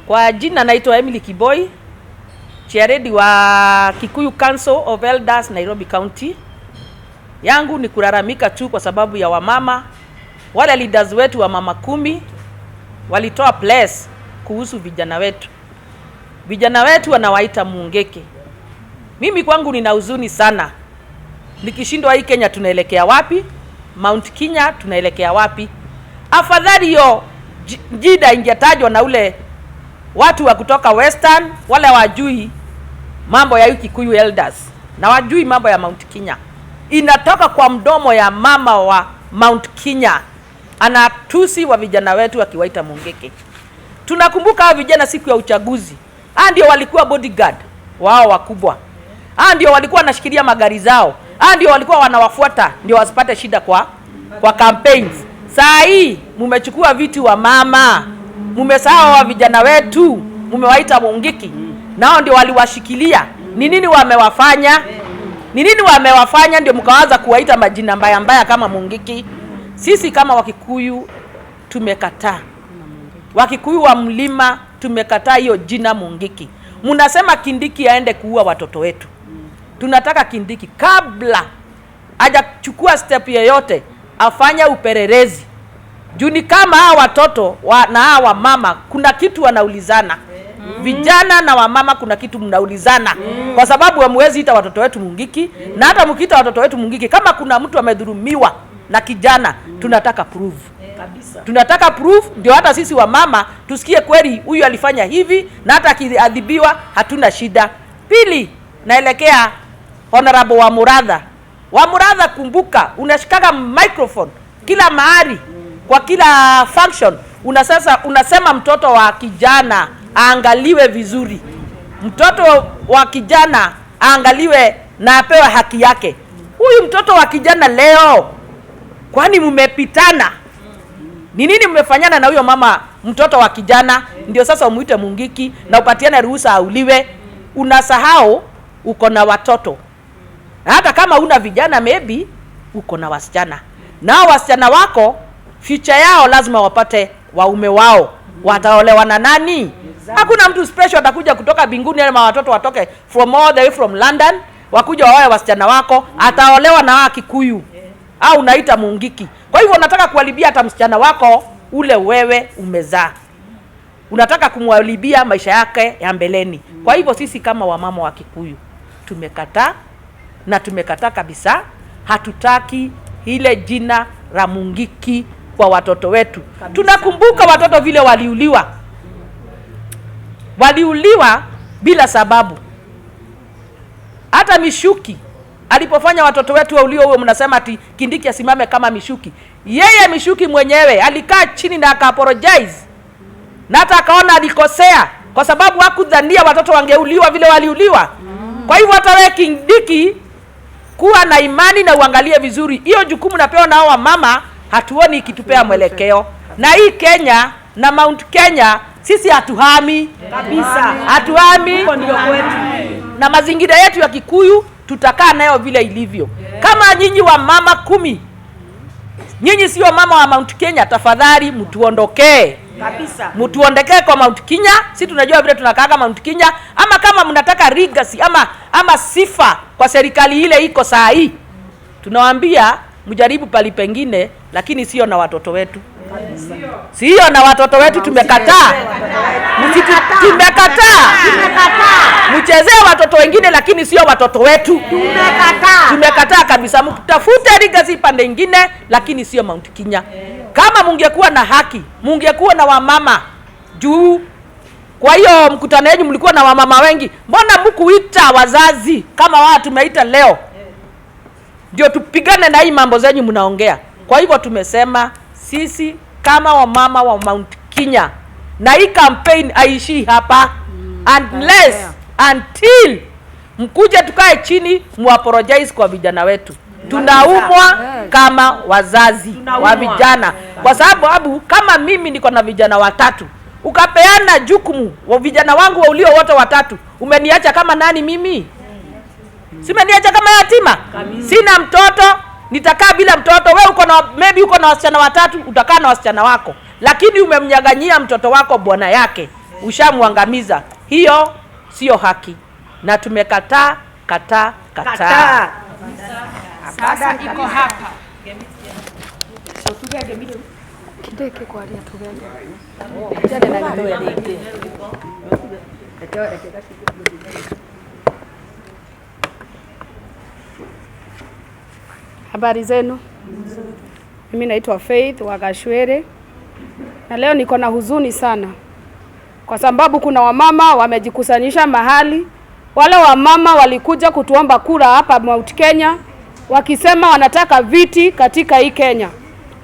Kwa jina naitwa Emily Kiboi, chairedi wa Kikuyu Council of Elders Nairobi County. Yangu ni kulalamika tu kwa sababu ya wamama. Wale leaders wetu wa mama 10 walitoa place kuhusu vijana wetu. Vijana wetu wanawaita Mungiki. Mimi kwangu nina huzuni sana. Nikishindwa hii Kenya tunaelekea wapi? Mount Kenya tunaelekea wapi? Afadhali hiyo jida ingetajwa na ule watu wa kutoka Western, wale wajui mambo ya Kikuyu Elders na wajui mambo ya Mount Kenya. Inatoka kwa mdomo ya mama wa Mount Kenya, anatusi wa vijana wetu akiwaita Mungiki. Tunakumbuka hao vijana siku ya uchaguzi, ndio walikuwa bodyguard wao wakubwa, ndio walikuwa wanashikilia magari zao, ndio walikuwa wanawafuata ndio wasipate shida kwa campaigns. Saa hii mumechukua vitu wa mama, mumesahau wa vijana wetu, mumewaita Mungiki, nao ndio waliwashikilia. Ni nini wamewafanya? Ni nini wamewafanya ndio mkaanza kuwaita majina mbaya mbaya kama Mungiki? Sisi kama Wakikuyu tumekataa. Wakikuyu wa mlima tumekataa hiyo jina Mungiki. Munasema Kindiki aende kuua watoto wetu. Tunataka Kindiki kabla hajachukua step yoyote afanya upelelezi. Juni kama hawa watoto na hawa mama kuna kitu wanaulizana. Vijana na wamama kuna kitu mnaulizana. Kwa sababu hamwezi ita watoto wetu Mungiki, na hata mkiita watoto wetu Mungiki kama kuna mtu amedhulumiwa na kijana, tunataka proof. Kabisa. Tunataka proof ndio hata sisi wamama tusikie kweli huyu alifanya hivi, na hata akiadhibiwa hatuna shida. Pili, naelekea honorable wa Muradha. Wa Muradha, kumbuka unashikaka microphone kila mahali kwa kila function. Unasema mtoto wa kijana aangaliwe vizuri. Mtoto wa kijana aangaliwe na apewe haki yake. Huyu mtoto wa kijana leo, kwani mmepitana? Ni nini mmefanyana na huyo mama mtoto wa kijana ndio sasa umuite Mungiki na upatiane ruhusa auliwe? Unasahau uko na watoto. Na hata kama una vijana maybe uko na wasichana. Nao wasichana wako future yao lazima wapate waume wao. Wataolewa na nani? Hakuna mtu special atakuja kutoka binguni ama watoto watoke from all the way from London wakuja waoe wasichana wako. Ataolewa na wa Kikuyu au unaita Mungiki. Kwa hivyo unataka kuharibia hata msichana wako ule wewe umezaa. Unataka kumharibia maisha yake ya mbeleni. Kwa hivyo sisi kama wamama wa Kikuyu tumekataa, na tumekataa kabisa. Hatutaki ile jina la Mungiki kwa watoto wetu. Tunakumbuka watoto vile waliuliwa. Waliuliwa bila sababu. Hata Mishuki alipofanya watoto wetu wauliwe, huo mnasema ati Kindiki asimame kama Mishuki. Yeye Mishuki mwenyewe alikaa chini na aka-apologize. Na hata akaona alikosea kwa sababu hakudhania watoto wangeuliwa vile waliuliwa. Kwa hivyo hata wewe Kindiki kuwa na imani na uangalie vizuri. Hiyo jukumu napewa na hawa mama, hatuoni ikitupea mwelekeo. Na hii Kenya na Mount Kenya sisi hatuhami kabisa. Hatuhami ndio kwetu. Na mazingira yetu ya Kikuyu tutakaa nayo vile ilivyo. Kama nyinyi wa mama 10, nyinyi sio mama wa Mount Kenya, tafadhali mtuondokee. Kabisa. Mtuondokee kwa Mount Kenya. Sisi tunajua vile tunakaa Mount Kenya, ama kama mnataka legacy ama sifa kwa serikali ile iko saa hii, tunawaambia mjaribu pali pengine, lakini sio na watoto wetu. Sio na watoto wetu. Tumekataa. Tumekataa. Mchezee watoto wengine lakini sio watoto wetu. Tumekataa kabisa. Mtafute legacy pande nyingine lakini sio Mount Kenya. Kama mungekuwa na haki, mungekuwa na wamama juu. Kwa hiyo mkutano wenu mlikuwa na wamama wengi. Mbona mkuita wazazi kama wao tumeita leo? Ndio tupigane na hii mambo zenyu mnaongea. Kwa hivyo tumesema sisi kama wamama wa Mount Kenya, na hii campaign aishi hapa until mkuje tukae chini muapologize kwa vijana wetu. Tunaumwa kama wazazi wa vijana. Kwa sababu kama mimi niko na vijana 3, ukapeana jukumu wa vijana wangu waulio wote 3, umeniacha kama nani mimi? Simeniacha kama yatima. Sina mtoto, nitakaa bila mtoto. Wewe uko na maybe uko na wasichana 3, utakaa na wasichana wako. Lakini umemnyaganyia mtoto wako bwana yake. ushamwangamiza. Hiyo sio haki. Na tumekataa kataa. Sasa iko hapa. Kideke kwa alia tugende. Habari zenu? Mimi naitwa Faith wa Gashwere. Na leo niko na huzuni sana. Kwa sababu kuna wamama wamejikusanyisha mahali. Wale wamama walikuja kutuomba kura hapa Mount Kenya wakisema wanataka viti katika hii Kenya.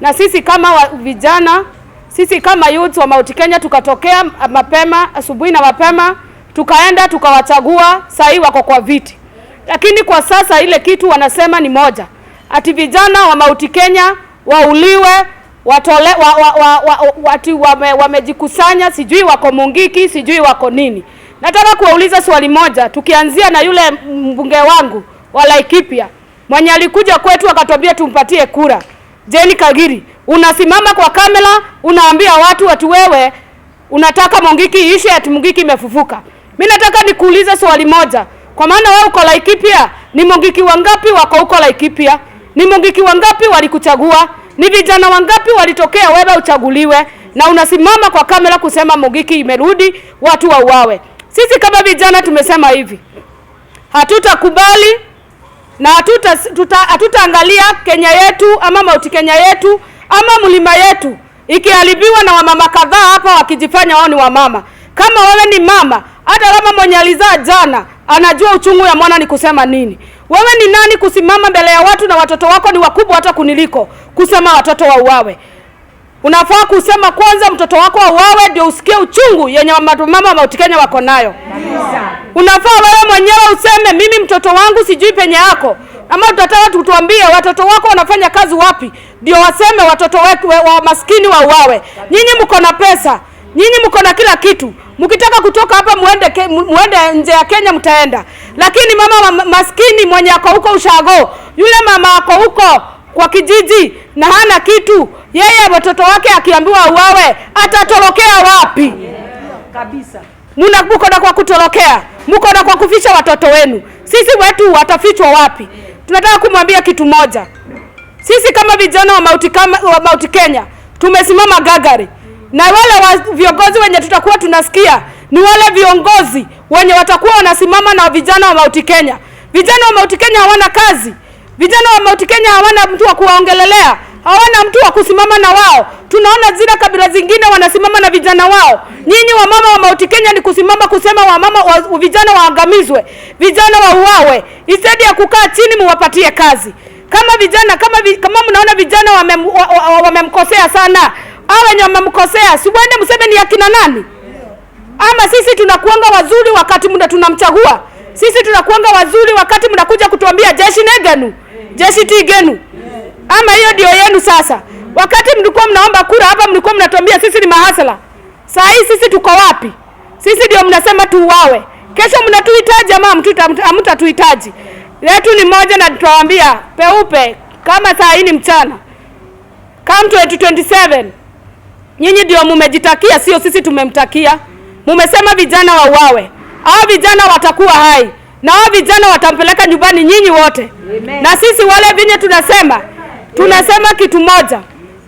Na sisi kama vijana, sisi kama youth wa Mount Kenya tukatokea mapema, asubuhi na mapema, tukaenda tukawachagua, sasa wako kwa viti. Lakini kwa sasa ile kitu wanasema ni moja. Ati vijana wa Mount Kenya wauliwe, wamejikusanya, sijui wako Mungiki, sijui wako nini. Nataka kuwauliza swali moja, tukianzia na yule mbunge wangu wa Laikipia, mwenye alikuja kwetu akatwambia tumpatie kura. Jeni Kagiri, unasimama kwa kamera, unaambia watu wewe unataka Mungiki iishe, ati Mungiki imefufuka. Mimi nataka nikuulize swali moja, kwa maana wewe uko Laikipia, ni Mungiki wangapi wako huko Laikipia? Ni Mungiki wangapi walikuchagua? Ni vijana wangapi walitokea wewe uchaguliwe? Na unasimama kwa kamera kusema Mungiki imerudi, watu wauawe. Sisi kama vijana tumesema hivi, hatutakubali na hatutaangalia Kenya yetu ama Mount Kenya yetu ama mlima yetu ikiharibiwa na wamama kadhaa hapa wakijifanya wao ni wamama. Kama wewe ni mama, hata kama mwenye alizaa jana anajua uchungu ya mwana ni kusema nini. Wewe ni nani kusimama mbele ya watu na watoto wako ni wakubwa hata kuniliko kusema watoto wauawe? Unafaa kusema kwanza mtoto wako auawe ndio usikie uchungu yenye mama wa Mount Kenya wako nayo. Unafaa wewe mwenyewe useme mimi mtoto wangu sijui penye yako. Ama tutataka tutuambie watoto wako wanafanya kazi wapi ndio waseme watoto wa maskini wauawe. Nyinyi mko na pesa, nyinyi mko na kila kitu. Mkitaka kutoka hapa muende nje ya Kenya mtaenda. Lakini mama maskini mwenye ako huko ushago, yule mama ako huko kwa kijiji na hana kitu, yeye watoto wake akiambiwa auawe atatorokea wapi? Kabisa. Mko na kwa kutorokea, mko na kwa kufisha watoto wenu. Sisi wetu watafichwa wapi? Tunataka kumwambia kitu moja. Sisi kama vijana wa Mount Kenya tumesimama gagari. Na wale viongozi wenye tutakuwa tunasikia ni wale viongozi wenye watakuwa wanasimama na vijana wa Mount Kenya. Vijana wa Mount Kenya hawana kazi. Vijana wa Mount Kenya hawana mtu wa kuwaongelelea. Hawana mtu wa kusimama na wao. Tunaona zile kabila zingine wanasimama na vijana wao. Nyinyi wa mama wa Mount Kenya ni kusimama kusema vijana waangamizwe, vijana wauawe, instead ya kukaa chini muwapatie kazi. Kama vijana kama mnaona vijana wamemkosea sana, au wenye wamemkosea, si mwende mseme ni akina nani? Ama sisi tunakuanga wazuri wakati tunamchagua. Sisi tunakuanga wazuri wakati mnakuja kutuambia jeshi negenu, jeshi tigenu. Ama hiyo ndio yenu sasa. Wakati mlikuwa mnaomba kura hapa mlikuwa mnatuambia sisi ni mahasala. Saa hii sisi tuko wapi? Sisi ndio mnasema tuuawe. Kesho mnatuhitaji ama hamtatuhitaji. Letu ni moja na tutawaambia peupe kama saa hii ni mchana. Come 2027. Nyinyi ndio mmejitakia, sio sisi tumemtakia. Mmesema vijana wauawe. Hao vijana watakuwa hai. Na hao vijana watampeleka nyumbani nyinyi wote. Amen. Na sisi wale vinye tunasema kitu moja.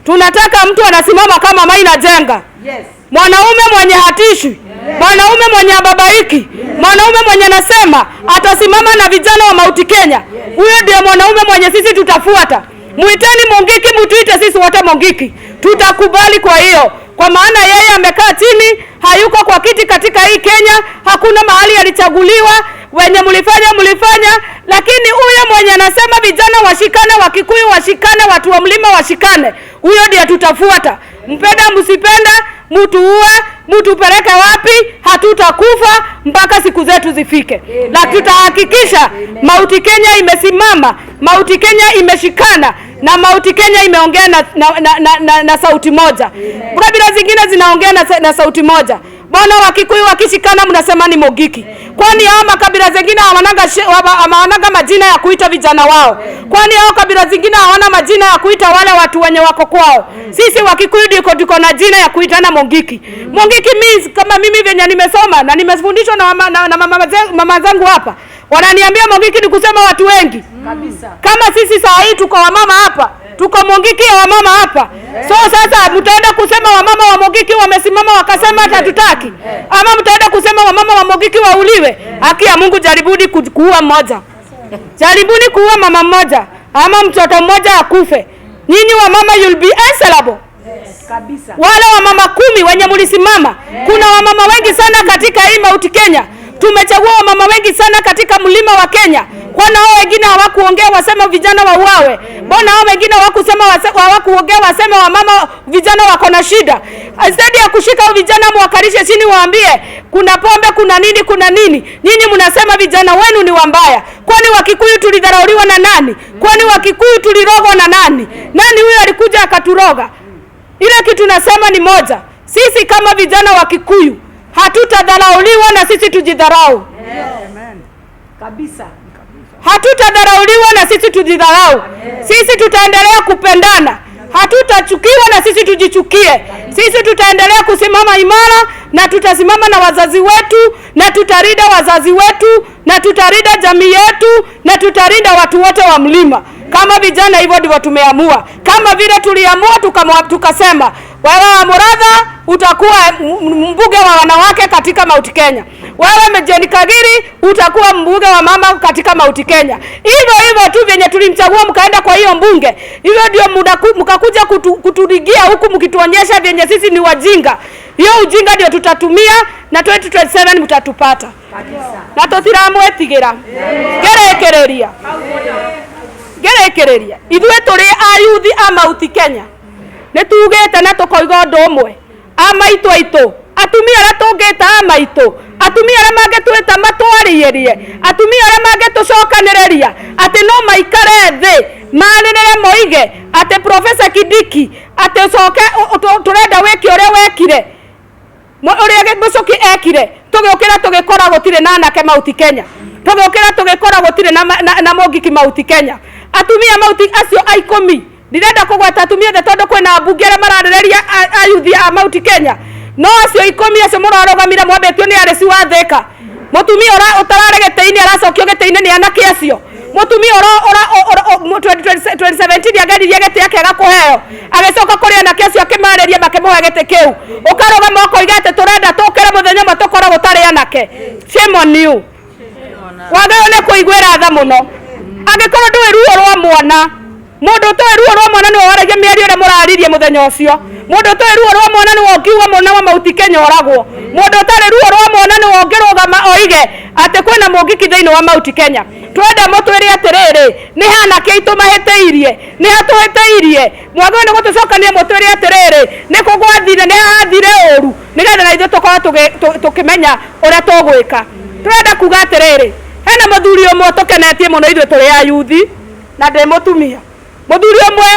Tunataka mtu anasimama kama Maina Jenga. Yes. Mwanaume mwenye hatishi. Yes. Mwanaume mwenye babaiki. Yes. Mwanaume mwenye nasema atasimama na vijana wa Mount Kenya. Huyo yes. Ndiye mwanaume mwenye sisi tutafuata. Muiteni Mungiki, mutuite sisi wote Mungiki. Tutakubali kwa hiyo. Kwa maana yeye amekaa chini, hayuko kwa kiti katika hii Kenya, hakuna mahali alichaguliwa, wenye mlifanya, lakini huyo mwenye anasema vijana washikane, Wakikuyu washikane, watu wa mlima washikane, huyo ndiye tutafuata. Mpenda msipenda, mtuue, mtupeleke wapi, hatutakufa mpaka siku zetu zifike. Amen. Na tutahakikisha Mount Kenya imesimama, Mount Kenya imeshikana, na Mount Kenya imeongea na sauti moja. Kabila zingine zinaongea na sauti moja. Mbona Wakikuyu wakishikana mnasema ni Mungiki? Kwani hao makabila zingine hawana majina ya kuita vijana wao? Kwani hao kabila zingine hawana majina ya kuita wale watu wenye wako kwao? Sisi Wakikuyu ndiko na jina ya kuitana Mungiki. Mungiki means, kama mimi venye nimesoma na nimefundishwa na mama zangu hapa, wananiambia Mungiki ni kusema watu wengi. Kabisa. Kama sisi saa hii tuko wamama hapa, tuko Mungiki ya wamama hapa. So sasa mtaenda kusema wamama wa Mungiki wamesimama wakasema hatutaki? Ama mtaenda kusema wamama wa Mungiki wauliwe? Haki ya Mungu, jaribuni kuua mmoja. Jaribuni kuua mama mmoja ama mtoto mmoja akufe. Nyinyi wamama you'll be answerable. Kabisa. Wale wamama 10 wenye mlisimama. Kuna wamama wengi sana katika hii Mount Kenya. Tumechagua wamama wengi sana katika mlima wa Kenya. Kwani hao wengine hawakuongea wasema vijana wauawe? Mbona hao wengine hawakuongea wasema wamama vijana wako na shida? Instead ya kushika vijana mwakalishe chini waambie kuna pombe, kuna nini. Nyinyi mnasema vijana wenu ni wambaya. Kwani Wakikuyu tulidharauliwa na nani? Kwani Wakikuyu tulirogwa na nani? Nani huyo alikuja akaturoga? Ile kitu nasema ni moja. Sisi kama vijana wa Kikuyu hatutadharauliwa na sisi tujidharau. Amen. Kabisa. Hatutadharauliwa na sisi tujidharau. Sisi tutaendelea kupendana. Hatutachukiwa na sisi tujichukie. Sisi tutaendelea kusimama imara na tutasimama na wazazi wetu na tutarinda wazazi wetu na tutarinda jamii yetu na tutarinda watu wote wa mlima. Kama vijana hivyo ndivyo tumeamua. Kama vile tuliamua tukasema wewe Muratha utakuwa mbunge wa wanawake katika Mount Kenya. Wewe Jane Kagiri utakuwa mbunge wa mama katika Mount Kenya. Hivyo tu venye tulimchagua mkaenda kwa hiyo mbunge. Hivyo ndio mkakuja kuturigia huku mkituonyesha venye sisi ni wajinga. Hiyo ujinga ndio tutatumia na 2027 mtatupata. Na tutiramwetigira. Gerekereria. Ithuĩ tũrĩ ayuthi a Mount Kenya. Nĩ tugĩte na tũkoiga ũndũ ũmwe. Amaitũ aitũ, atumia arĩa tũngĩta amaitũ, atumia arĩa mangĩtwĩta matwarĩrie, atumia arĩa mangĩtũcokanĩrĩria, atĩ no maikare thĩ, manĩrĩre moige, atĩ Professor Kindiki, atĩ coke tũrenda wĩke ũrĩa wekire. Ũrĩa Mũcoki ekire, tũgĩũkĩra tũgĩkora gũtirĩ na Anake Mount Kenya. Tũgĩũkĩra tũgĩkora gũtirĩ na Mungiki Mount Kenya. Atumia Mount acio aikũmi ndirenda kũgweta atumia othe tondũ kwĩna ambunge arĩa mararĩrĩria ayuthi a Mount Kenya. No acio 10 acio mũrarũgamire mwambĩtio nĩ arĩci wa Thĩka. Mũtumia ũtararĩ gĩtĩ-inĩ aracokio gĩtĩ-inĩ nĩ anake acio. Mũtumia 2017 ageririe gĩtĩ akĩaga kũheo. Agĩcoka kũrĩ anake acio akĩmarĩria makĩmũhe gĩtĩ kĩu. Ũkarũgama ũkoiga atĩ tũrenda tũkĩre mũthenya ũmwe tũkora gũtarĩ anake. Shame on you. Wagĩrĩirwo nĩ kũiguĩra tha mũno. Angĩkorwo ndũĩ ruo rwa mwana, mũndũ ũtoĩ ruo rwa mwana nĩwe waragia mĩario ĩrĩa mũraririe mũthenya ũcio. Mũndũ ũtoĩ ruo rwa mwana nĩwe ũngiuga mwana wa Mount Kenya oragwo. Mũndũ ũtarĩ ruo rwa mwana nĩwe ũngĩrũgama oige atĩ kwĩna Mungiki thĩinĩ wa Mount Kenya. Twenda mũtwĩre atĩrĩrĩ, nĩ Anake aitũ mahĩtĩirie, nĩ hatũhĩtĩirie. Mwagĩrĩirwo nĩ gũtũcokania mũtwĩre atĩrĩrĩ, nĩ kũgwathire, nĩ hathire ũru, nĩgetha na ithuĩ tũkorwo tũkĩmenya ũrĩa tũgwĩka. Twenda kuga atĩrĩrĩ, hena mũthuri ũmwe tũkenetie mũno ithuĩ tũrĩ ayuthi na ndĩ mũtumia. Mũthuri ũmwe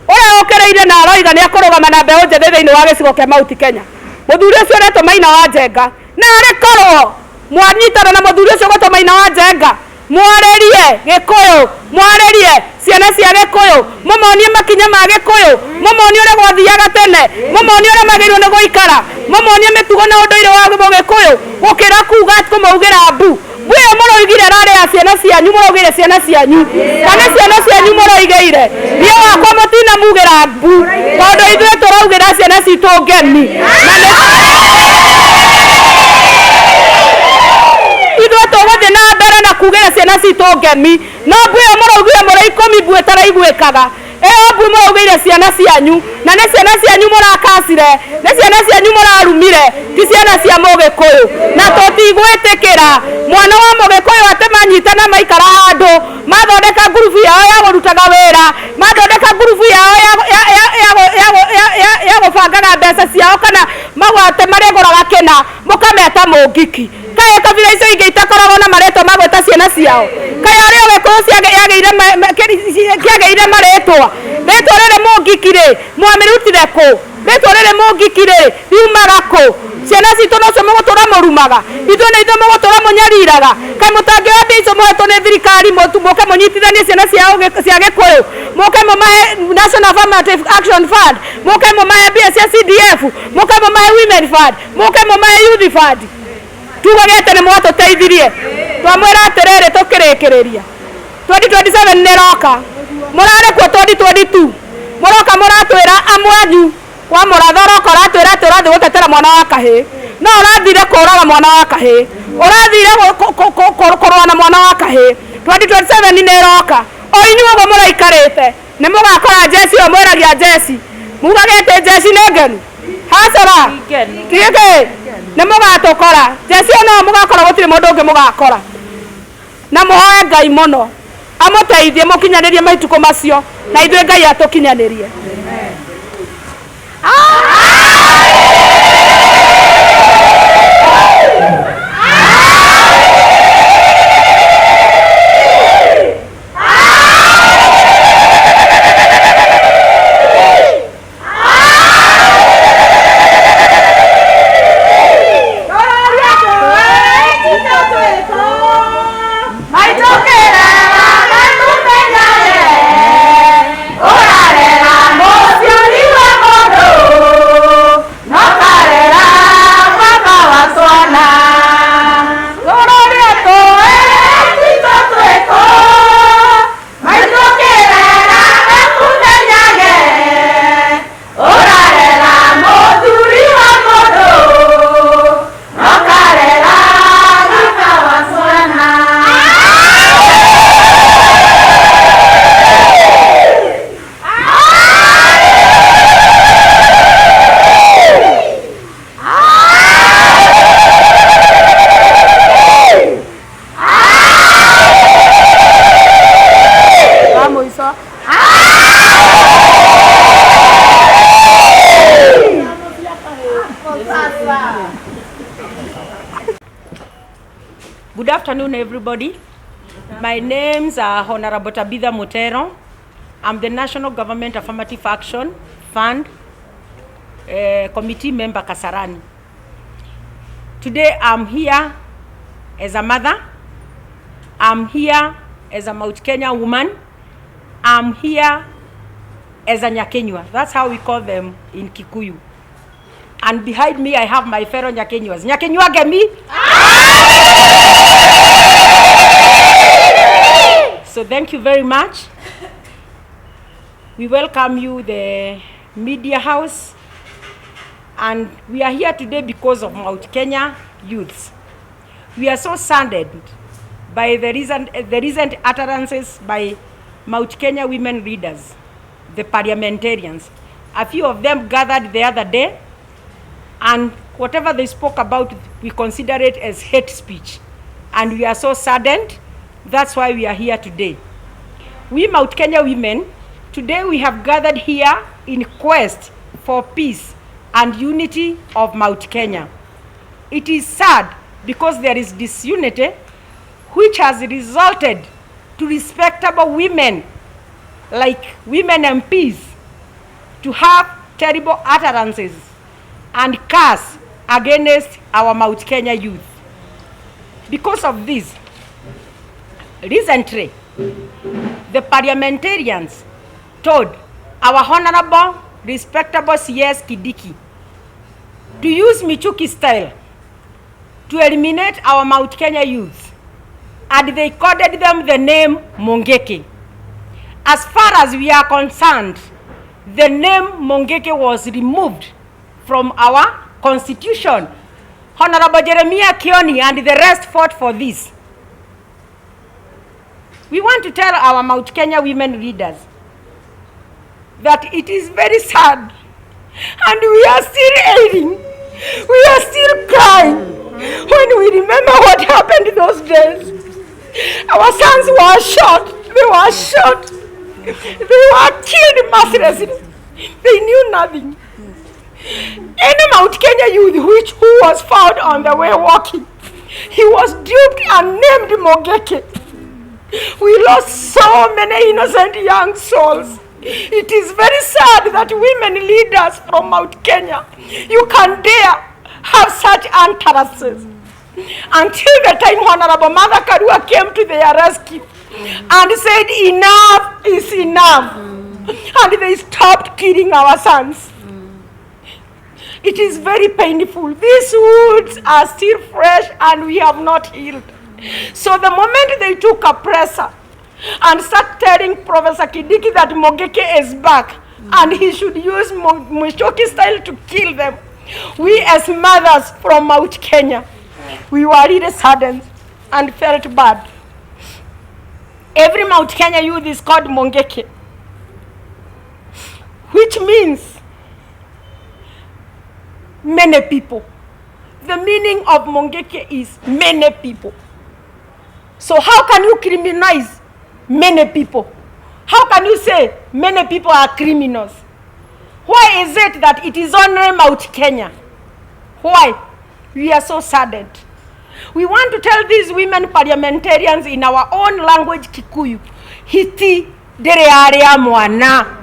ũrĩa ũkĩrĩire na aroiga nĩ akũrũgama na mbeũ njĩthĩ thĩinĩ wa gĩcigo kĩa Mount Kenya. Mũthuri ũcio ũretwo Maina wa Njenga. Na arĩ korwo mwanyitana na mũthuri ũcio gwĩtwo Maina wa Njenga, mwarĩrie Gĩkũyũ, mwarĩrie ciana cia Gĩkũyũ, mũmonie makinya ma Gĩkũyũ, mũmonie ũrĩa gwathiaga tene, mũmonie ũrĩa magĩrĩirwo nĩ gũikara, mũmonie mĩtugo na ũndũire wa Gĩkũyũ, gũkĩra kuuga kũmaugĩra mbu. Bwe mũroigire rarĩ ya ciana cianyu, mũroigire ciana cianyu. Kana ciana cianyu mũroigĩire. Niĩ wakwa mũtina mugĩra mbu. Tondũ ithuĩ tũraugĩra ciana citũ ngemi. Ithuĩ tũgũthiĩ na mbere na kugĩra ciana citũ ngemi. No bwe mũroigire mũrĩ 10 bwe taraiguĩkaga. Bwe mũroigĩire ciana cianyu. Na nĩ ciana cianyu mũrakacire. Nĩ ciana cianyu mũrarumire. Ti ciana cia Mũgĩkũyũ. Na tũtigwĩtĩkĩra mwana wa Mũgĩkũyũ atĩ manyitana maikara handũ mathondeka ngurubu yao ya gũrutaga wĩra, mathondeka ngurubu yao ya gũbangaga mbeca ciao kana magwate marĩa gũraga kĩna mũkameta Mungiki. Kaĩ kabira icio ingĩ itakoragwo na marĩtwa magweta ciana ciao? Kaĩ arĩa Gĩkũyũ kĩagĩire marĩtwa? Rĩtwa rĩrĩ Mungiki rĩ mwamĩrutire kũ? rĩtwa Mungiki riumaga kũ? Ciana citũ no cio mũgũtũra mũrumaga, ithuĩ nĩ ithuĩ mũgũtũra mũnyariraga. Kaĩ mũtangĩoya mbia icio mũhetwo nĩ thirikari mũke mũnyitithanie ciana cia Gĩkũyũ, mũke mũmahe National Affirmative Action Fund, mũke mũmahe mbia cia CDF, mũke mũmahe Women Fund, mũke mũmahe Youth Fund. Tugagĩte nĩ mwatũteithirie, twamwĩra atĩrĩrĩ tũkĩrĩkĩrĩria 2027 nĩ roka, mũrarĩ kuo 2022, mũroka mũratwĩra amwanyu kwa mũratho roka ũratwĩra atĩ ũrathiĩ gũtetera mwana wa kahĩĩ, no ũrathire kũraga mwana wa kahĩĩ, ũrathire kũrũa na mwana wa kahĩĩ. 2027 nĩ roka, o inyuĩ ũguo mũraikarĩte nĩ mũgakora njeci ĩyo mwĩragia njeci, mugagĩte njeci nĩ ngenu hacora kĩgĩ nĩ mũgatũkora njeci ĩyo no mũgakora gũtirĩ mũndũ ũngĩ mũgakora, na mũhoe Ngai mũno amũteithie mũkinyanĩrie matukũ macio, na ithuĩ Ngai atũkinyanĩrie. Good afternoon, everybody. My name's Honorable Tabitha Mutero. I'm the National Government Affirmative Action Fund Committee member Kasarani. Today I'm here as a mother. I'm here as a Mount Kenya woman. I'm here as a Nyakinyua. That's how we call them in Kikuyu. And behind me I have my fellow Nyakinyuas. Nyakinyua gemi? So thank you very much. We welcome you, the media house, and we are here today because of Mount Kenya youths. We are so saddened by the recent utterances by Mount Kenya women leaders, the parliamentarians. A few of them gathered the other day, and whatever they spoke about, we consider it as hate speech. And we are so saddened. That's why we are here today. We Mount Kenya women, today we have gathered here in quest for peace and unity of Mount Kenya. It is sad because there is disunity which has resulted to respectable women like women MPs to have terrible utterances and curse against our Mount Kenya youth. Because of this, recently, the parliamentarians told our honorable, respectable CS Kidiki to use Michuki style to eliminate our Mount Kenya youth, and they coded them the name Mungiki. As far as we are concerned, the name Mungiki was removed from our constitution. Honorable Jeremiah Kioni and the rest fought for this. We want to tell our Mount Kenya women leaders that it is very sad, and we are still ailing, we are still crying when we remember what happened those days. Our sons were shot, they were killed mercilessly, they knew nothing. Any Mount Kenya youth who was found on the way walking, he was duped and named Mungiki. We lost so many innocent young souls. It is very sad that women leaders from Mount Kenya, you can dare have such utterances. Until the time Honorable Mother Karua came to their rescue and said enough is enough. And they stopped killing our sons. It is very painful. These wounds are still fresh and we have not healed. So the moment they took a presser and started telling Professor Kidiki that Mungiki is back and he should use Mushoki style to kill them, we as mothers from Mount Kenya, we were really saddened and felt bad. Every Mount Kenya youth is called Mungiki, which means many people. The meaning of Mungiki is many people. So how can you criminalize many people? How can you say many people are criminals? Why is it that it is only Mount Kenya? Why? We are so saddened. We want to tell these women parliamentarians in our own language, Kikuyu, hiti dere area mwana.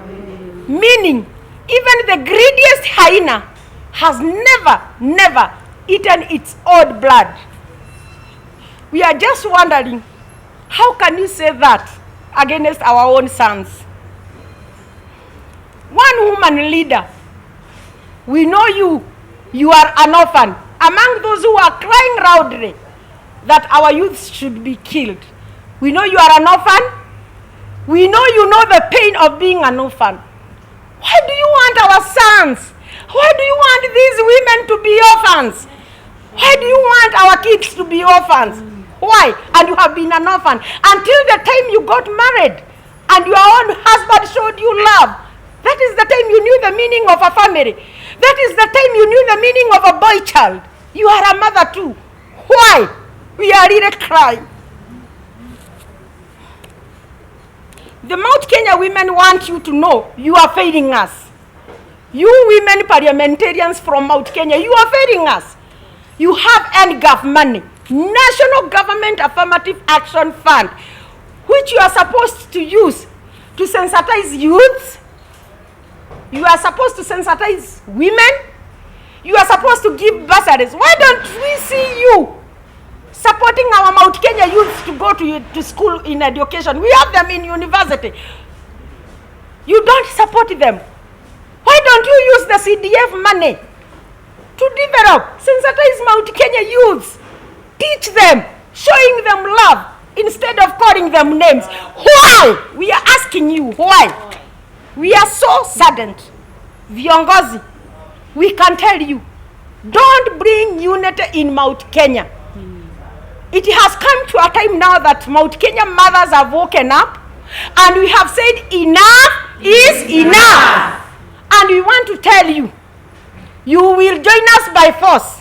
Meaning, even the greediest hyena has never eaten its own blood. We are just wondering, how can you say that against our own sons? One woman leader, we know you are an orphan. Among those who are crying loudly that our youth should be killed, we know you are an orphan. We know you know the pain of being an orphan. Why do you want our sons? Why do you want these women to be orphans? Why do you want our kids to be orphans? Why? And you have been an orphan until the time you got married and your own husband showed you love. That is the time you knew the meaning of a family. That is the time you knew the meaning of a boy child. You are a mother too. Why? We are really crying. The Mount Kenya women want you to know you are failing us. You women parliamentarians from Mount Kenya, you are failing us. You have NGAF money, National Government Affirmative Action Fund, which you are supposed to use to sensitize youths. You are supposed to sensitize women. You are supposed to give bursaries. Why don't we see you supporting our Mount Kenya youths to go to school in education? We have them in university. You don't support them. Why don't you use the CDF money to develop, sensitize Mount Kenya youths? Teach them, showing them love instead of calling them names. Why? We are asking you, why? We are so saddened. Viongozi, we can tell you, don't bring unity in Mount Kenya. It has come to a time now that Mount Kenya mothers have woken up and we have said enough is enough. And we want to tell you, you will join us by force.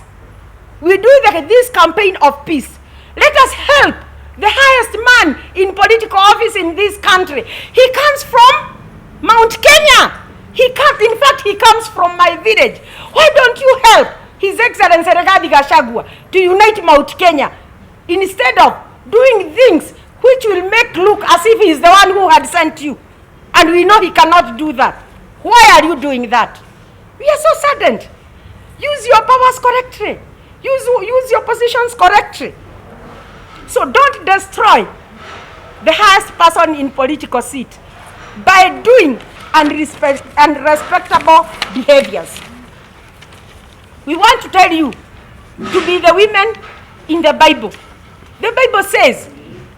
We do this campaign of peace. Let us help the highest man in political office in this country. He comes from Mount Kenya. He comes from my village. Why don't you help His Excellency Rigathi Gachagua to unite Mount Kenya instead of doing things which will make look as if he is the one who had sent you? And we know he cannot do that. Why are you doing that? We are so saddened. Use your powers correctly. Use your positions correctly. So don't destroy the highest person in political seat by doing respectable behaviors. We want to tell you to be the women in the Bible. The Bible says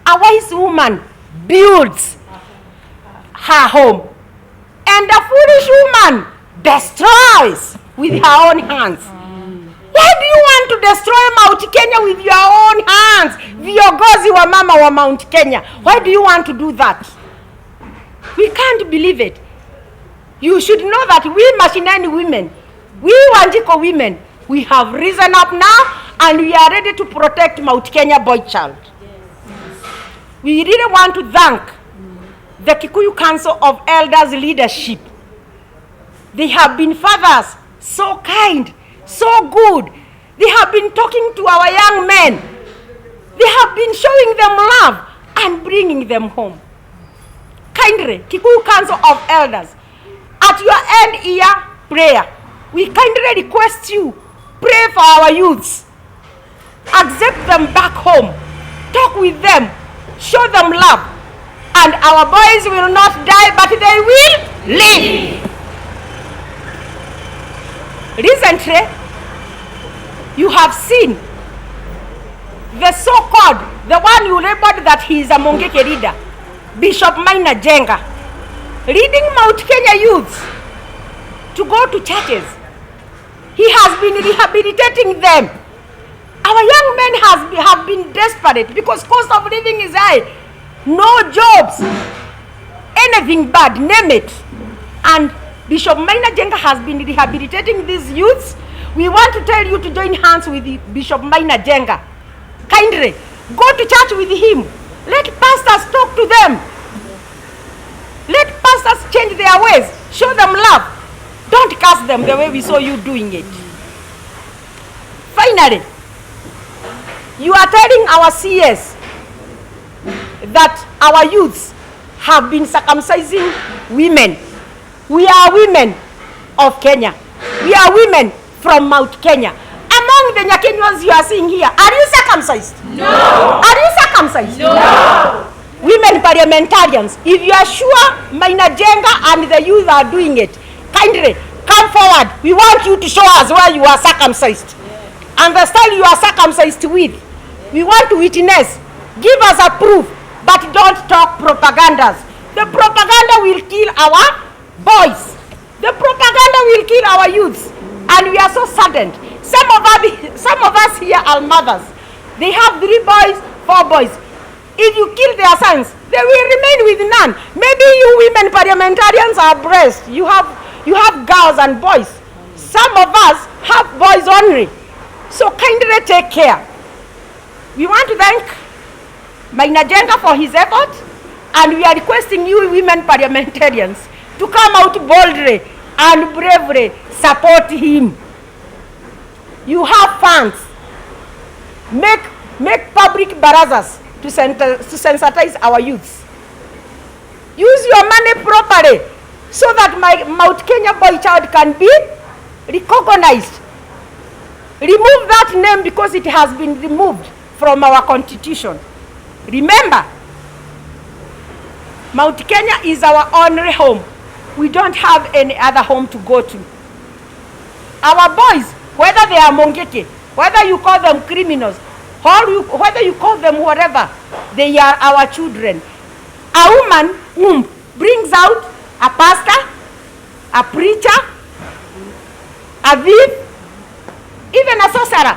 a wise woman builds her home and a foolish woman destroys with her own hands. Why do you want to destroy Mount Kenya with your own hands? Viongozi wa mama wa Mount Kenya. Why do you want to do that? We can't believe it. You should know that we Mashinani women, we Wanjiko women, we have risen up now and we are ready to protect Mount Kenya boy child. We really want to thank the Kikuyu Council of Elders leadership. They have been fathers, so kind, so good. They have been talking to our young men. They have been showing them love and bringing them home. kindly, Kikuyu Council of Elders, at your end year prayer, we kindly request you, pray for our youths, accept them back home, talk with them, show them love, and our boys will not die, but they will live. Recently, you have seen the so-called, the one you labeled that he is a Mungiki leader, Bishop Maina Jenga, leading Mount Kenya youths to go to churches. He has been rehabilitating them. Our young men have been desperate because cost of living is high. No jobs, anything bad, name it. And Bishop Maina Jenga has been rehabilitating these youths. We want to tell you to join hands with Bishop Maina Jenga. Kindly, go to church with him. Let pastors talk to them. Let pastors change their ways. Show them love. Don't curse them the way we saw you doing it. Finally, you are telling our CS that our youths have been circumcising women. We are women of Kenya. We are women from Mount Kenya. Among the Nyakinyuans you are seeing here, are you circumcised? No. Are you circumcised? No. Women parliamentarians, if you are sure Maina Jenga and the youth are doing it, kindly come forward. We want you to show us where you are circumcised. And the style you are circumcised with. We want to witness. Give us a proof, but don't talk propagandas. The propaganda will kill our boys. The propaganda will kill our youths. And we are so saddened. Some of us here are mothers. They have 3 boys, 4 boys. If you kill their sons, they will remain with none. Maybe you women parliamentarians are blessed. You have girls and boys. Some of us have boys only. So kindly take care. We want to thank Maina Jenga for his effort, and we are requesting you women parliamentarians to come out boldly and bravely support him. You have funds. Make public barazas to sensitize our youths. Use your money properly so that my Mount Kenya boy child can be recognized. Remove that name because it has been removed from our constitution. Remember, Mount Kenya is our only home. We don't have any other home to go to. Our boys, whether they are Mungiki, whether you call them criminals, or whether you call them whatever, they are our children. A woman whom brings out a pastor, a preacher, a thief, even a sorcerer,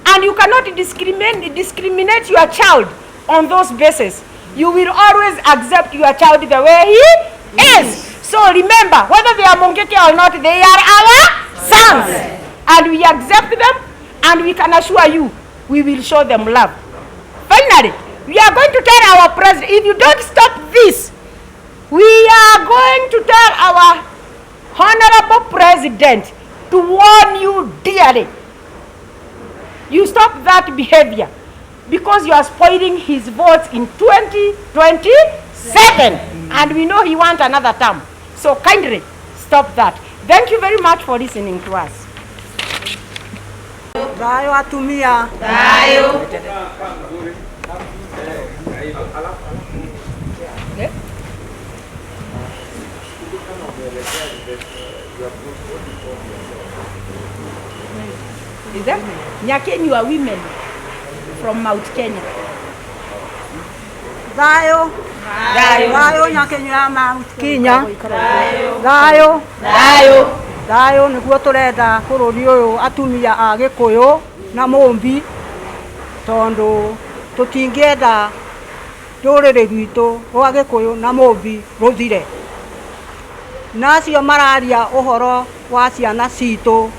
and you cannot discriminate your child on those bases. You will always accept your child the way he is. So remember, whether they are Mungiki or not, they are our sons. And we accept them, and we can assure you, we will show them love. Finally, we are going to tell our president, if you don't stop this, we are going to tell our honorable president to warn you dearly. You stop that behavior because you are spoiling his votes in 2027, and we know he wants another term. So kindly stop that. Thank you very much for listening to us. Dayo Atumia. Dayo. Is that Nyakinyua women from Mount Kenya? Dayo. Dayo. Dayo Nyakinyua Mount Kenya. Dayo. Dayo. Dayo. Dayo niguo turenda bururi uyu atumia a Gikuyu na Mumbi tondu tutingienda ruriri rwitu rwa Gikuyu na Mumbi ruthire. Nacio mararia uhoro wa ciana citu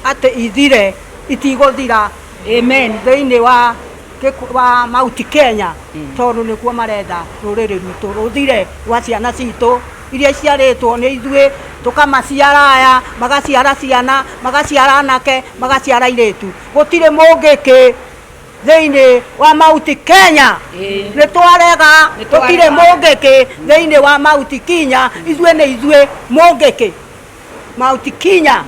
ati ithire itiguthira. Amen. Thiini wa Mount Kenya tondu niguo marenda ruriri rwitu ruthire rwa ciana citu iria ciaritwo ni ithuĩ tukamaciara aya magaciara ciana magaciara anake magaciara iretu. Gutire Mungiki thĩinĩ wa Mount Kenya nĩ twarega tũtirĩ Mungiki thĩinĩ wa Mount Kenya ithuĩ nĩ ithuĩ Mungiki Mount Kenya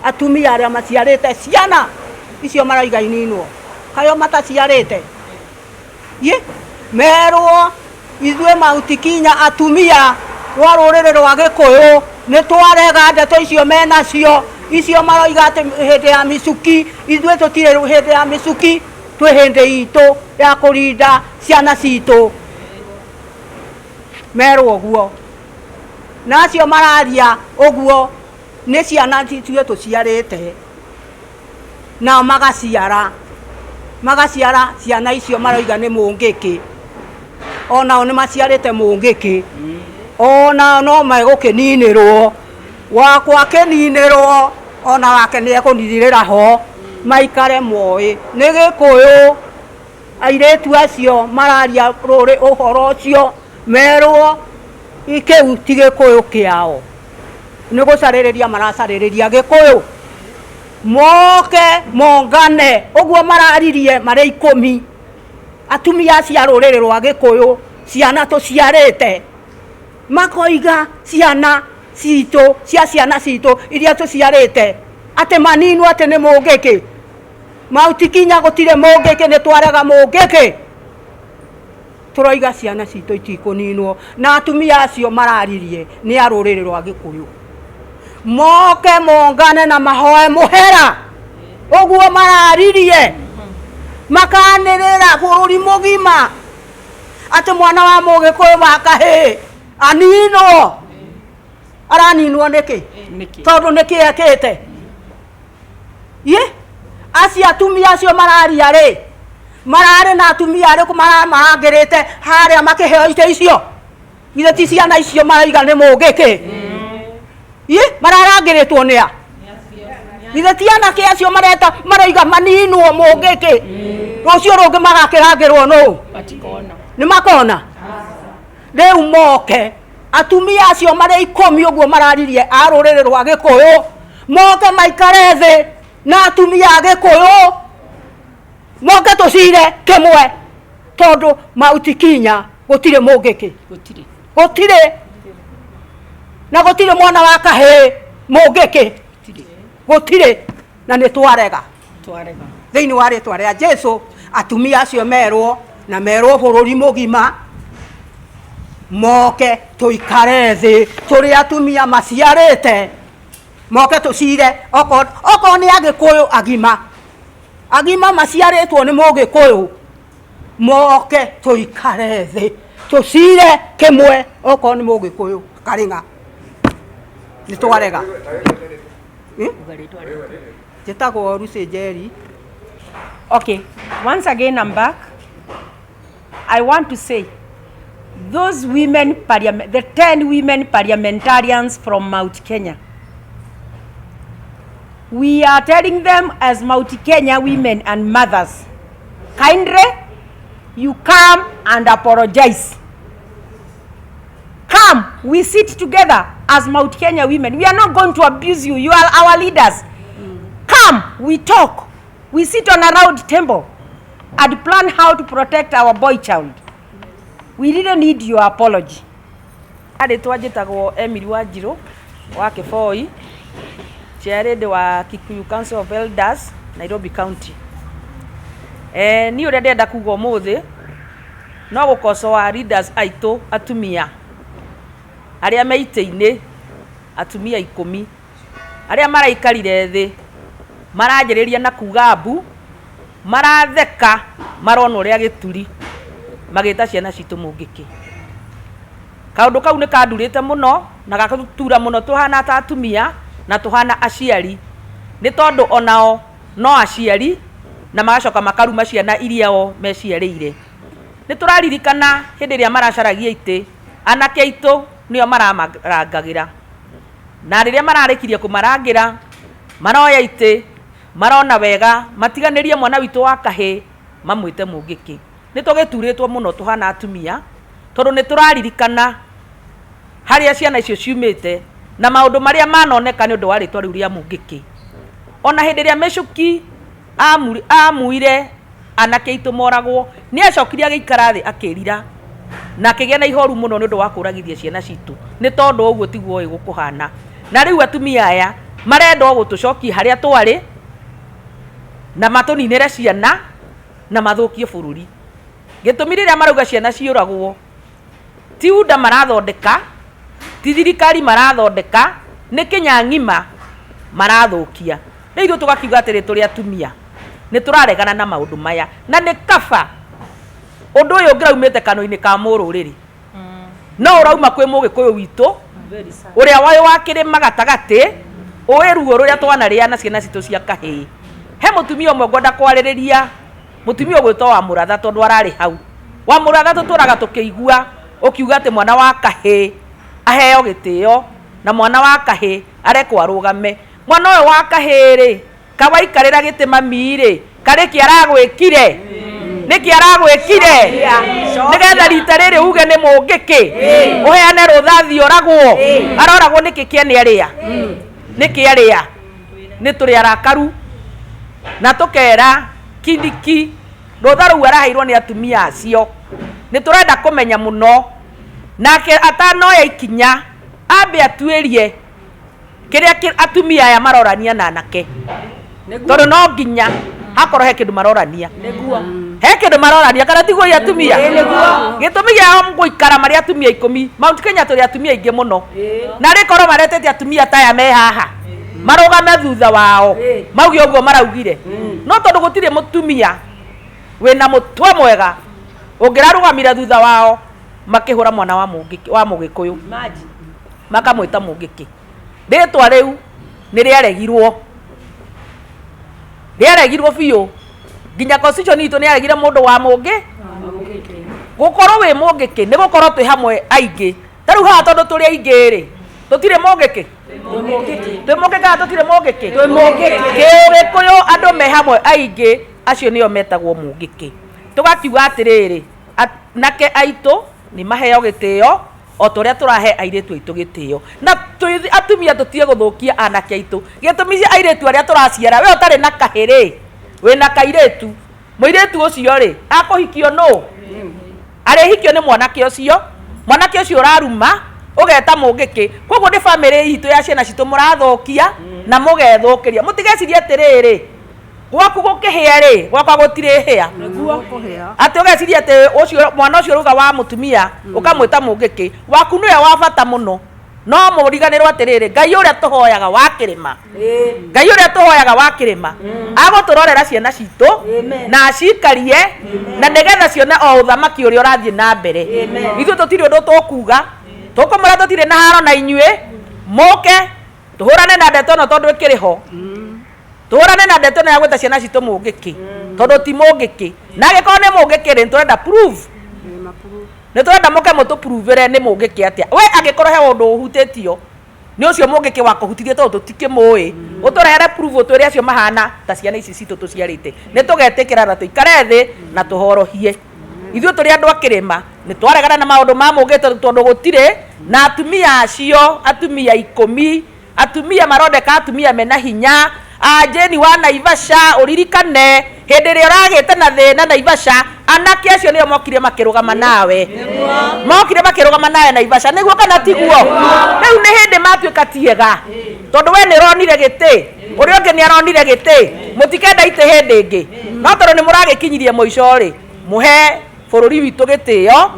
atumia arĩa maciarĩte ciana icio maraiga ininwo kayo mataciarĩte merwo ithuĩ Mount Kenya atumia rwa rũrĩrĩ rwa Gĩkũyũ nĩ twarega ndeto icio menacio icio maroiga atĩ hĩndĩ ya mĩcuki ithuĩ tũtirĩ hĩndĩ ya mĩcuki twĩ hĩndĩ itũ ya kũrinda ciana citũ merwo ũguo na acio mararia ũguo nĩ ciana ithuĩ tũciarĩte nao magaciara ciana icio maroiga nĩ Mungiki onao nĩ maciarĩte Mungiki onao no megũkĩninĩrwo wakwa kĩninĩrwo ona wake nĩ ekũninĩrĩra ho maikare moĩ nĩ Gĩkũyũ airĩtu acio mararia ũhoro ũcio merwo kĩu ti Gĩkũyũ kĩao nĩ gũcarĩrĩria maracarĩrĩria Gĩkũyũ moke mongane ũguo mararirie marĩ 10 atumia cia rũrĩrĩ rwa Gĩkũyũ ciana tũciarĩte makoiga ciana citũ ciana citũ iria tũciarĩte atĩ maninwo atĩ nĩ Mungiki Mount Kenya gũtirĩ Mungiki nĩ twarega Mungiki tũroiga ciana citũ itikũninwo na atumia acio mararirie nĩ a rũrĩrĩ rwa Gĩkũyũ moke mongane na mahoe mũhera ũguo mararirie makanĩrĩra bũrũri mũgima atĩ mwana wa Mũgĩkũyũ wa kahĩĩ aninwo araninwo nĩkĩ tondũ nĩkĩ ekĩte acio atumia acio mararia rĩ mararĩ na atumia arĩkũ maramahangĩrĩte harĩa makĩheo ite icio githĩ ti ciana icio maraiga nĩ Mungiki mararangĩrĩtwo nĩa githĩ ti anake acio maraiga maninwo Mungiki rũciũ rũngĩ magakĩrangĩrwo nũ nĩ makona rĩu moke atumia acio marĩ 10 ũguo mararirie a rũrĩrĩ rwa Gĩkũyũ moke maikare thĩ na atumia a Gĩkũyũ moke tũcire kĩmwe tondũ Mount Kenya gũtirĩ Mungiki gũtirĩ na gũtirĩ mwana wa kahĩĩ Mungiki gũtirĩ na nĩ twarega thĩinĩ wa rĩtwa rĩa Jesũ atumia acio merwo na merwo bũrũri mũgima moke tũikare thĩ tũrĩ atumia maciarĩte moke tũcire oko nĩ Agĩkũyũ agima maciarĩtwo nĩ Mũgĩkũyũ moke tũikare thĩ tũcire kĩmwe oko nĩ Mũgĩkũyũ karĩng'a nĩ twarega njĩtagwo Lucy Njeri. Okay, once again I'm back. I want to say those women the 10 women parliamentarians from Mount Kenya, we are telling them as Mount Kenya women and mothers, kindly you come and apologize. Come, we sit together as Mount Kenya women. We are not going to abuse you. You are our leaders. Come, we talk. We sit on a round table and plan how to protect our boy child. We didn't need your apology. Arĩtwa njĩtagwo Emily Wanjirũ wa Kĩboi, chairhead wa Kikuyu Council of Elders, Nairobi County. Ni ũrĩa ndenda kuga ũmũthĩ no gũkosoa leaders aitũ atumia arĩa me itĩ-inĩ, atumia 10 arĩa maraikarire thĩ maranjĩrĩria na kuga mbu, maratheka, marona ũrĩa gĩturi magĩta ciana citũ Mungiki. Kaũndũ kau nĩ kandurĩte mũno na gakatura mũno tuhana ta atumia na tuhana aciari, nĩ tondũ onao no aciari na magacoka makaruma ciana iria o meciarĩire. Nĩ tũraririkana hĩndĩ ĩrĩa maracaragia itĩ, anake aitũ nĩo maramarangagĩra, na rĩrĩa mararĩkirie kũmarangĩra maroya itĩ, marona wega matiganĩrie mwana witũ wa kahĩĩ mamwĩte Mungiki. Nĩ tũgĩturĩtwo mũno tuhana atumia tondũ nĩ tũraririkana harĩa ciana icio ciumĩte na maũndũ marĩa manoneka nĩ ũndũ wa rĩtwa rĩu rĩa Mungiki. Ona hĩndĩ ĩrĩa Mĩcuki amuire anake itu moragwo ni acokirie agikara thi akirira na akigea na ihoru muno ni undu wa kuragithia ciana citu ni tondu uguo tiguo igukuhana na riu atumia aya marenda gutucokia haria twari na matuninire ciana na mathukie bururi gitumi riria marauga ciana ciuragwo ti unda marathondeka ti thirikari marathondeka ni kinyang'ima marathukia riu tugakiuga atiri turi atumia ni turaregana na maundu maya na ni kaba undu uyu ngiraumite kanoi-ini ka mururiri no urauma kwi mugikuyu witu uria wayo wakirima gatagati uiruo ruria twanaria na ciana citu cia kahii he mutumia umwe ngwenda kwaririria mutumia ugwitwo wa muratha tondu arari hau wa muratha tuturaga tukiigua ukiuga ati mwana wa kahii aheo gitio na mwana wa kahii arekwo arugame mwana uyu wa kahii ri kawaikarira giti mami ri kari kiaragwikire niki aragwikire nigetha rita riri uge ni mungiki uheane ruthathi oragwo aroragwo niki kiene aria niki aria ni turi arakaru na tukera kindiki rutha ruu araheirwo ni atumia acio ni turenda kumenya muno nake atanoya ikinya ambe atuirie kiria atumia aya marorania na anake tondu no nginya hakorwo he kindu marorania he kindu marorania kana tiguo ya atumia gitumi giao guikara mari atumia 10 Mount Kenya turi atumia ingi muno na rikorwo maretete atumia taya me haha marugame thutha wao mauge uguo maraugire no tondu gutire mutumia wina mutwe mwega ungirarugamira thutha wao makihura mwana wa mugikuyu makamwita mungiki ritwa riu ni riaregirwo biu nginya constitution itu ni aregire mundu wa mungi gukorwo wi mungiki ni gukorwo twi hamwe aingi tariu haha tondu turi aingi ri tutire mungiki twi mungiki kana tutire mungiki kiugikuyu andu me hamwe aingi acio nio metagwo mungiki tugakiuga atiriri nake aitu ni maheo gitio o turia turahe airitu aitu gitio na atumia tutie guthukia anake aitu gitumi cia airitu aria turaciara we utari na kahiri we na kairitu muiritu ucio ri akuhikio no arihikio ni mwanake ucio uraruma ugeta mungiki koguo ni family itu ya ciana citu murathukia na mugethukiria mutigecirie atiriri gwaku gukihia ri gwakwa gutire hia ati ugeciria ati ucio mwana ucio ruga wa mutumia ukamwita mungiki waku niwe wa bata muno no muriganirwo atiriri Ngai uria tuhoyaga wakirima aguturorera ciana citu na acikarie na nigetha cione o uthamaki uria urathie na mbere ithu tutiri undu tukuga tukumura tutire na haro na inyue muke tuhurane na ndeto no tondu ikiriho tuhurane na ndeto na gwita ciana citu mungiki tondu ti mungiki na gikorwo ni mungiki ri turenda prove ni turenda muke mutu prove ni mungiki atia we agikorwo he undu uhutitio ni ucio mungiki wakuhutirie tondu tutikimui uturehere prove utwire acio mahana ta ciana ici citu tuciarite ni tugetikira na tuikare thi na tuhorohie ithuĩ tũrĩ andũ akĩrĩma nĩ twaregana na maũndũ ma mũngĩte tondũ gũtirĩ na atumia acio atumia 10 atumia marodeka atumia mena hinya Jeni wa Naivasha uririkane hĩndĩ ĩrĩa ũragĩte na thĩna Naivasha anake acio nĩo mokire makĩrũgama nawe Naivasha nĩguo kana tiguo rĩu nĩ hĩndĩ matuĩka tiega tondũ we nĩ ũronire gĩtĩ ũrĩa ũngĩ nĩ aronire gĩtĩ mũtikenda itĩ hĩndĩ ĩngĩ no tondũ nĩ mũragĩkinyirie mũico rĩ mũhe bũrũri witũ gĩtĩo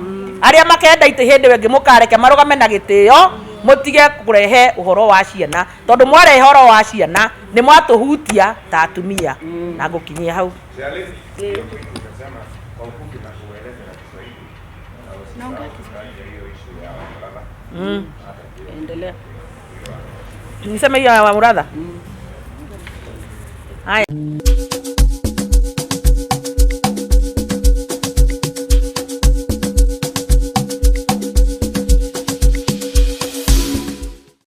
arĩa makenda itĩ hĩndĩ wengĩ mũkareke marũgame na gĩtĩo mutige kurehe uhoro wa ciana tondu mwarehe uhoro wa ciana ni mwatuhutia ta atumia na gukinyia hau endelea niseme hiyo wa muradha haya